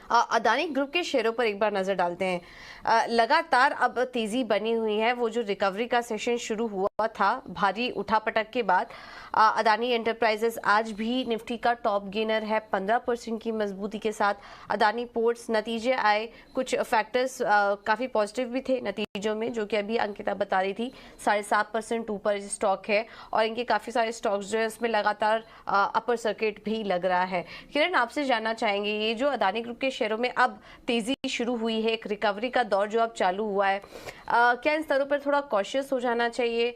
Adani group के शेयरों पर एक बार नजर डालते हैं। लगातार अब तेजी बनी हुई है। वो जो रिकवरी का सेशन शुरू हुआ था भारी उठापटक के बाद, अदानी एंटरप्राइजेस आज भी निफ्टी का टॉप गेनर है 15% की मजबूती के साथ। अदानी पोर्ट्स नतीजे आए, कुछ फैक्टर्स काफी पॉजिटिव भी थे नतीजों में, जो कि अभी अंकिता बता रही थी। 7.5% ऊपर स्टॉक है और इनके काफी सारे स्टॉक्स जो है उसमें लगातार अपर सर्किट भी लग रहा है। किरण, आपसे जानना चाहेंगे, ये जो अदानी ग्रुप के शेयरों में अब तेजी शुरू हुई है, एक रिकवरी का दौर जो अब चालू हुआ है, क्या इन स्तरों पर थोड़ा कॉशियस हो जाना चाहिए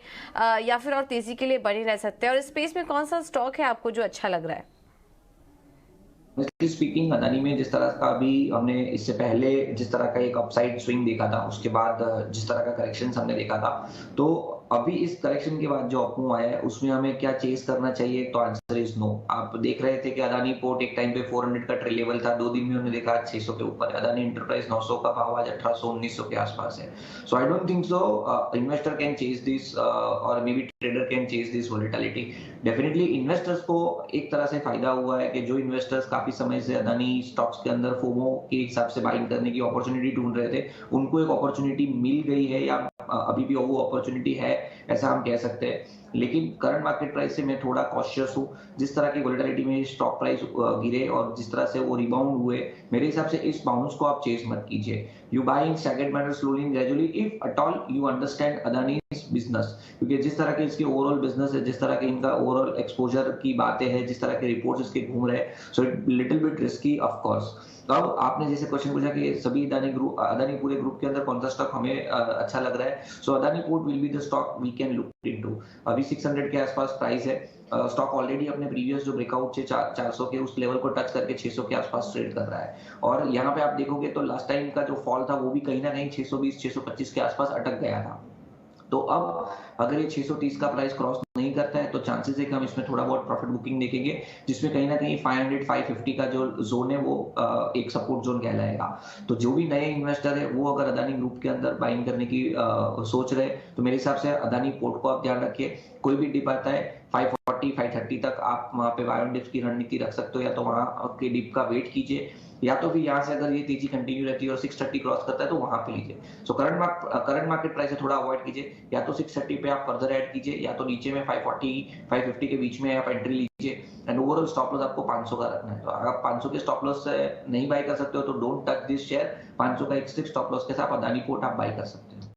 या फिर और तेजी के लिए बने रह सकते हैं? और इस स्पेस में कौन सा स्टॉक है आपको जो अच्छा लग रहा है? स्पीकिंग अदानी में जिस तरह का अभी हमने इससे पहले जिस तरह का एक अपसाइड स्विंग देखा था, उसके बाद जिस तरह का करेक्शन हमने देखा था, तो अभी इस करेक्शन के बाद जो अपमूव आया है उसमें हमें क्या चेस करना चाहिए? तो आंसर इज नो। आप देख रहे थे कि अदानी पोर्ट एक टाइम पे 400 का ट्रेड लेवल था, 2 दिन में उन्होंने देखा 600 के ऊपर। अदानी एंटरप्राइज 900 का भाव आज 1800-1900 के आसपास है। So I don't think so investor can chase this or may be trader can chase this volatility. Definitely investors को एक तरह से फायदा हुआ है कि जो इन्वेस्टर्स काफी समय से अदानी स्टॉक्स के अंदर फोमो के हिसाब से बाइंग करने की अपॉर्चुनिटी ढूंढ रहे थे, उनको एक अपॉर्चुनिटी मिल गई है, या अभी भी वो अपॉर्चुनिटी है ऐसा हम कह सकते हैं। लेकिन करंट मार्केट प्राइस से मैं थोड़ा कॉशियस हूँ। जिस तरह की वोलेटिलिटी में स्टॉक प्राइस गिरे और जिस तरह से वो रिबाउंड हुए, मेरे हिसाब से इस बाउंस को आप चेस मत कीजिए। You buy in staggered manner, slowly and gradually, if at all you understand Adani business. क्योंकि जिस तरह के इसके ओवरऑल बिजनेस है, जिस तरह के इनका ओवरऑल एक्सपोजर की बातें हैं, जिस तरह के रिपोर्ट्स इसके घूम रहे हैं, so it little bit risky of course. तो अब आपने जैसे क्वेश्चन पूछा कि सभी अदानी पूरे ग्रुप के अंदर कौन सा स्टॉक हमें अच्छा लग रहा है, so Adani port will be the stock we can look into. अभी 600 के आसपास प्राइस है। स्टॉक ऑलरेडी अपने प्रीवियस जो ब्रेकआउट थे 400 के उस लेवल को टच करके 600 के आसपास ट्रेड कर रहा है। और यहाँ पे आप देखोगे तो लास्ट टाइम का जो फॉल था वो भी कहीं ना कहीं 620-625 के आसपास अटक गया था। तो अब अगर ये 630 का प्राइस क्रॉस नहीं करता है तो चांसेस है कि हम इसमें थोड़ा बहुत प्रॉफिट बुकिंग देखेंगे, जिसमें कहीं ना कहीं 500-550 का जो जोन है वो एक सपोर्ट जोन कहलाएगा। तो जो भी नए इन्वेस्टर है वो अगर अदानी ग्रुप के अंदर बाइंग करने की सोच रहे, तो मेरे हिसाब से अदानी पोर्ट को आप ध्यान रखिए। कोई भी डिप आता है 540-530 तक आप वहां पे बाय ऑन डिप्स की रणनीति रख सकते हो, या तो वहां के डिप का वेट कीजिए, या तो फिर यहाँ से अगर ये तेजी कंटिन्यू रहती है और 630 क्रॉस करता है तो वहां पे लीजिए। सो करंट मार्केट प्राइस से थोड़ा अवॉइड कीजिए, या तो 630 पे आप फर्दर ऐड कीजिए, या तो नीचे में 540-550 के बीच में आप एंट्री लीजिए। एंड ओवरऑल स्टॉप लॉस आपको 500 का रखना है। तो अगर आप 500 के स्टॉप लॉस से नहीं बाय कर सकते हो तो डोंट टच दिस शेयर। 500 का एक स्टॉप लॉस के साथ अदानी पोर्ट आप बाय कर सकते हो।